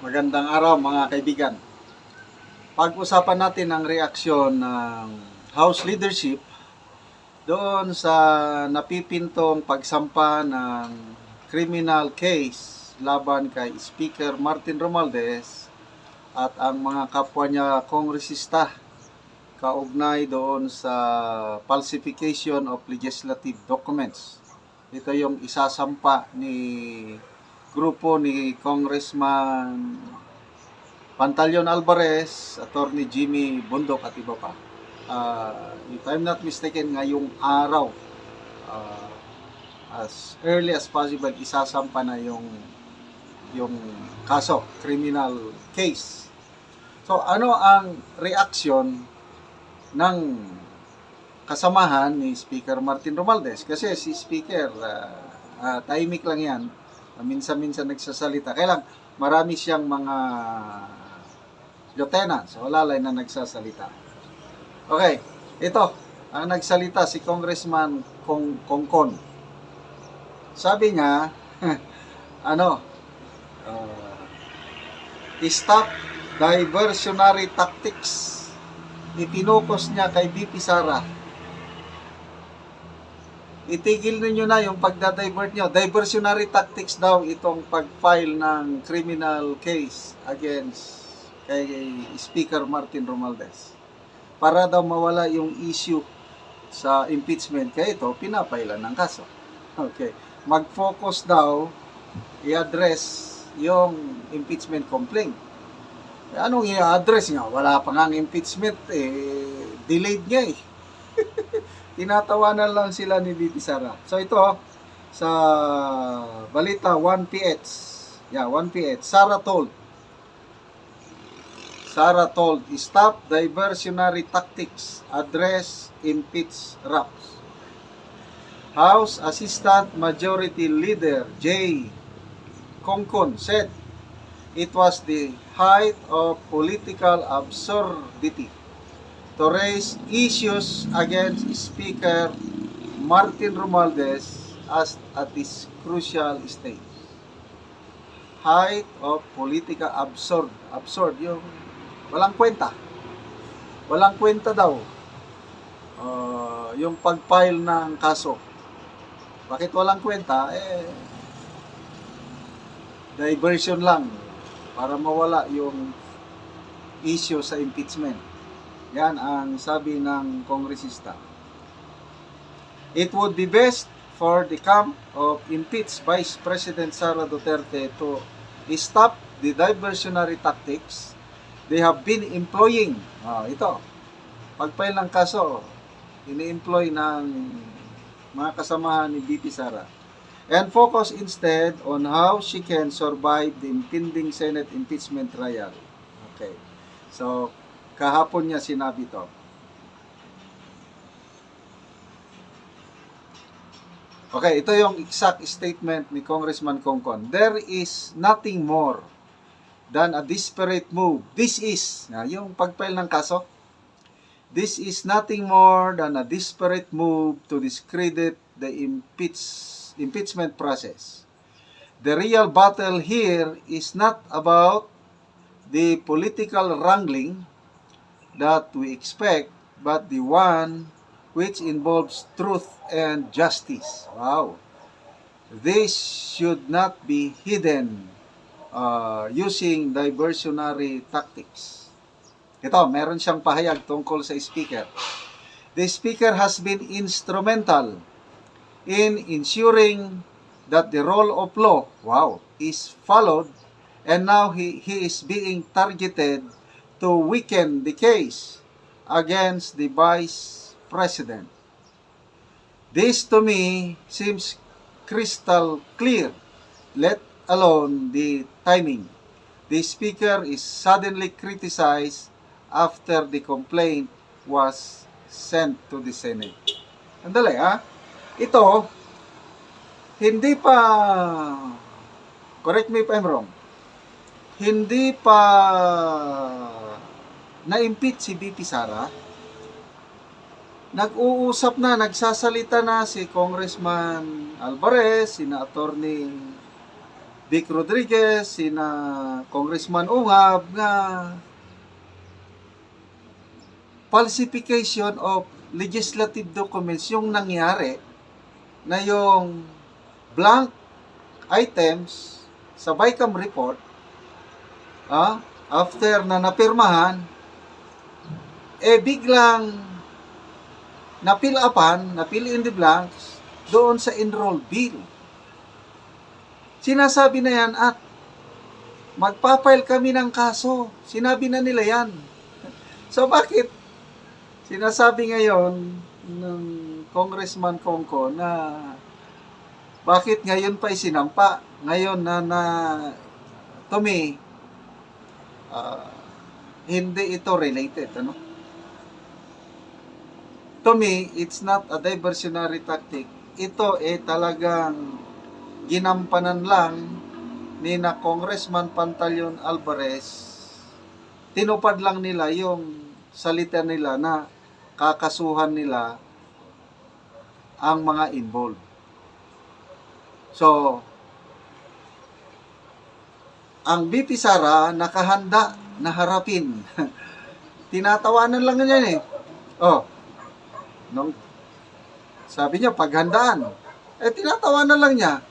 Magandang araw mga kaibigan. Pag-usapan natin ang reaksyon ng House Leadership doon sa napipintong pagsampa ng criminal case laban kay Speaker Martin Romualdez at ang mga kapwa niya kongresista kaugnay doon sa falsification of legislative documents. Ito yung isasampa ni grupo ni Congressman Pantaleon Alvarez, Attorney Jimmy Bundok at iba pa. If I'm not mistaken, ngayong araw, as early as possible, isasampa na yung kaso, criminal case. So, ano ang reaksyon ng kasamahan ni Speaker Martin Romualdez? Kasi si Speaker, tahimik lang yan. Minsan-minsan nagsasalita. Kaya lang, marami siyang mga lieutenants, wala lang na nagsasalita. Okay, ito, ang nagsalita si Congressman Kongkon. Sabi niya, stop diversionary tactics. Itinukos niya kay VP Sara. Itigil ninyo na yung pagda-divert nyo. Diversionary tactics daw itong pag-file ng criminal case against kay Speaker Martin Romualdez. Para daw mawala yung issue sa impeachment. Kaya ito, pinapailan ng kaso. Okay. Mag-focus daw, i-address yung impeachment complaint. Anong i-address niya? Wala pa nga impeachment, delayed nga eh. Tinatawanan lang sila ni VP Sara. So ito, sa balita 1PH. Yeah, 1PH. Sara told, stop diversionary tactics, address impeach raps. House Assistant Majority Leader J. Kongkon said it was the height of political absurdity to raise issues against Speaker Martin Romualdez at this crucial stage. Height of political absurd yung walang kwenta. Walang kwenta daw yung pag-file ng kaso. Bakit walang kwenta? Diversion lang para mawala yung issue sa impeachment. Yan ang sabi ng kongresista. It would be best for the camp of impeached Vice President Sara Duterte to stop the diversionary tactics they have been employing. Ito, pag-file ng kaso, ini-employ ng mga kasamahan ni VP Sara. And focus instead on how she can survive the impending Senate impeachment trial. Okay. So, kahapon niya sinabi to. Okay, ito yung exact statement ni Congressman Kongkon. There is nothing more than a desperate move. This is, yung pag-file ng kaso, this is nothing more than a desperate move to discredit the impeachment process. The real battle here is not about the political wrangling that we expect, but the one which involves truth and justice. Wow. This should not be hidden using diversionary tactics. Ito, meron siyang pahayag tungkol sa speaker. The speaker has been instrumental in ensuring that the rule of law, is followed, and now he is being targeted to weaken the case against the Vice President. This to me seems crystal clear, let alone the timing. The Speaker is suddenly criticized after the complaint was sent to the Senate. Andali ito, hindi pa, correct me if I'm wrong, hindi pa na-impeach si VP Sara, nag-uusap na, nagsasalita na si Congressman Alvarez, sina Attorney Vic Rodriguez, sina Congressman Ungab nga falsification of legislative documents yung nangyari na yung blank items sa BICAM report after na napirmahan biglang na-fill in the blanks doon sa enrolled bill. Sinasabi na yan at magpapile kami ng kaso. Sinabi na nila yan. So bakit sinasabi ngayon ng Congressman Kongko na bakit ngayon pa isinampa? Ngayon na to me, hindi ito related. To me, it's not a diversionary tactic. Ito talagang ginampanan lang ni na Congressman Pantaleon Alvarez. Tinupad lang nila yung salita nila na kakasuhan nila ang mga involved. So, ang BP Sara nakahanda na harapin. Tinatawanan lang niya nung sabi niya paghandaan. Tinatawanan lang niya.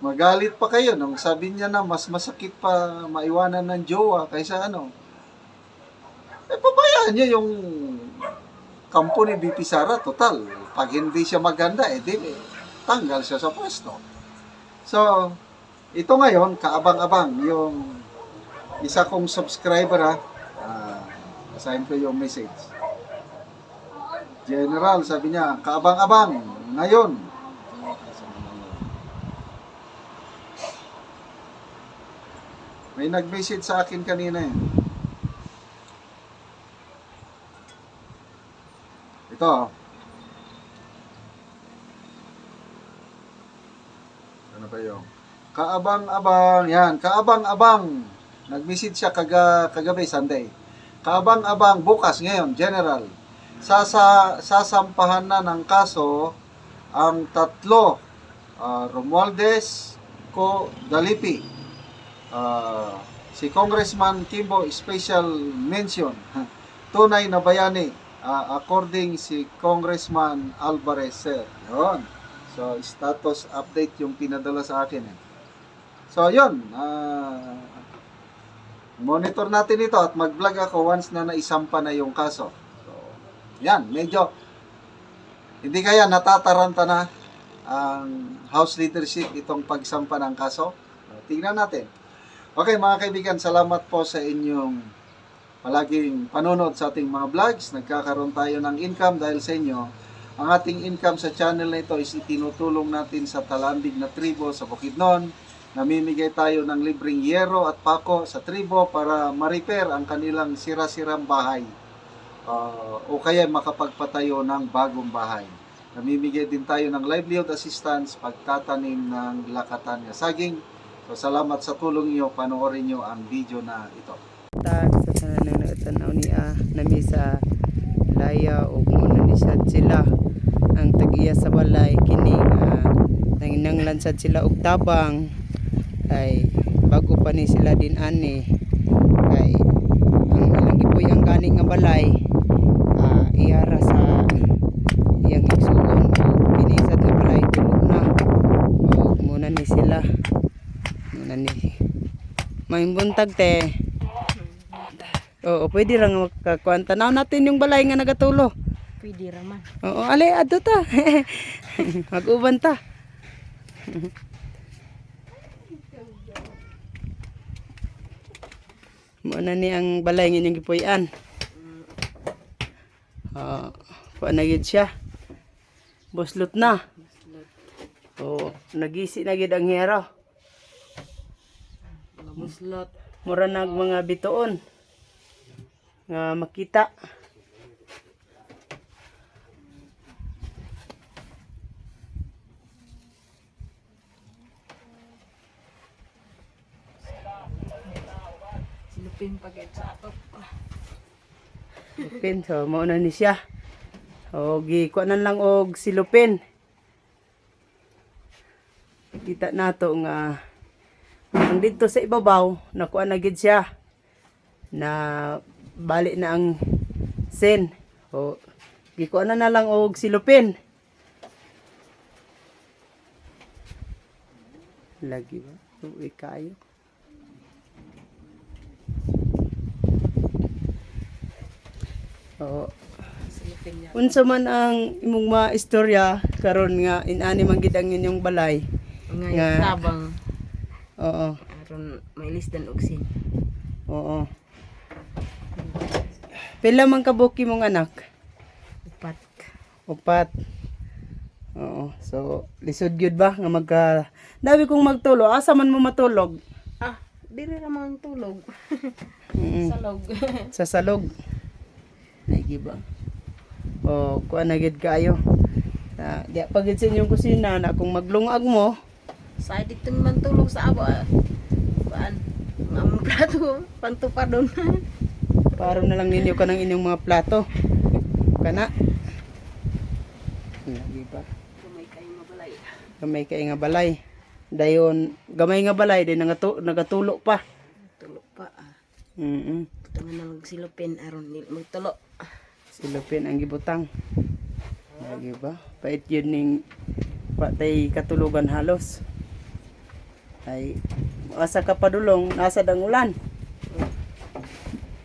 Magalit pa kayo nung sabi niya na mas masakit pa maiwanan ng jowa kaysa pabayaan niya yung kampo ni BP Sara. Total, pag hindi siya maganda, tanggal siya sa pwesto. So, ito ngayon, kaabang-abang, yung isa kong subscriber basahin ko yung message. General, sabi niya, kaabang-abang, ngayon. May nag-message sa akin kanina Ito. Ano ba yung? Kaabang-abang. Yan. Kaabang-abang. Nag-message siya kagabi, Sunday. Kaabang-abang. Bukas ngayon, General. Sasampahan na ng kaso ang tatlo. Romualdez, Dalipi. Si Congressman Kimbo, special mention. Tunay na bayani. According si Congressman Alvarez, sir. Yun. So, status update yung pinadala sa akin. So, yun. Monitor natin ito at mag-vlog ako once na naisampa na yung kaso. So, yan. Medyo hindi kaya natataranta na ang House leadership itong pagsampa ng kaso. Tingnan natin. Okay, mga kaibigan, salamat po sa inyong palaging panonood sa ating mga vlogs. Nagkakaroon tayo ng income dahil sa inyo. Ang ating income sa channel na ito is itinutulong natin sa talandig na tribo sa Bukidnon. Namimigay tayo ng libreng yero at pako sa tribo para ma-repair ang kanilang sira-sirang bahay. O kaya makapagpatayo ng bagong bahay. Namimigay din tayo ng livelihood assistance pagtatanim ng lakatan nga saging. So salamat sa tulong niyo. Panoorin niyo ang video na ito. Sa tanan na tanaw niya nami sa laya o muna ni sad sila ang tagiya sa balay kini nanginanglansad sila og tabang ay bago pa ni sila din ani kay ang ilang gipoy ang gani nga balay iyara sa iyang igsuon kini sa balay tulo na o muna ni sila muna ni may buntag te. Oo, pwede lang makakuan. Tanaw natin yung balay nga nagatulo. Pwede raman. Oo, ali adto ta. Mag-uban ta. Muna ni ang balay nga inyong gipuy-an. Kuan na gid siya. Buslot na. Oo, nagisi na gid ang hero. Buslot. Mura nag mga bituon. Nga makita. Silupin pagit sa atop. Silupin, so mauna ni siya. O gikuanan lang og silupin. Kita nato nga ang dito sa ibabaw nakuha na gid siya na bali na ang sen. O gikuha na lang og silupin. Lagi ba? Uwi kayo. Oo. Silipin niya. Unsa man ang imong mga istorya karon nga inani man gid ang inyong balay. Ngayon Nga. tabang. Oo. Aron may lisdan og sin. Oo. Pila man kabuki mong anak? Upat. Upat. Oo. So lisod gyud ba nga magka Dabi kong magtulo, asa man mo matulog? Ah, diri ra man tulog. Mm. Salog. Sa salog. Lagi ba? O, kuha na gid kayo. Di pagid sa inyong kusina na kung maglungag mo, Sa dito man tulog sa abo. Kuan. Ang plato pantupadon. paro na lang ninyo ka ng inyong mga plato. Kana. Lagi ba? Kumay kayo mabalay. Gamay kay nga balay. Dayon, gamay nga balay, din nagatulo pa. Tulo pa. Mm-mm. Tangan nang silupin aron nil magtulo. Silupin ang gibutang. Lagi ba? Pait yun ning patay katulugan halos. Ay, asa ka padulong, nasa dang ulan.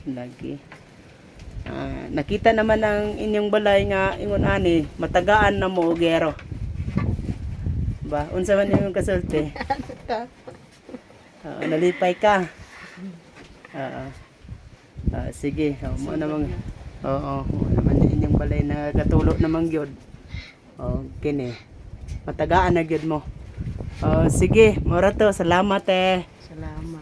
Lagi. Nakita naman ang inyong balay nga ingon ani, matagaan na mo gero. Ba, unsa man yung kasulti? Nalipay ka. Sige, mo namang mo naman yung inyong balay na katulo namang gyud. Kini. Matagaan na gyud mo. Sige, mora to, salamat eh. Salamat.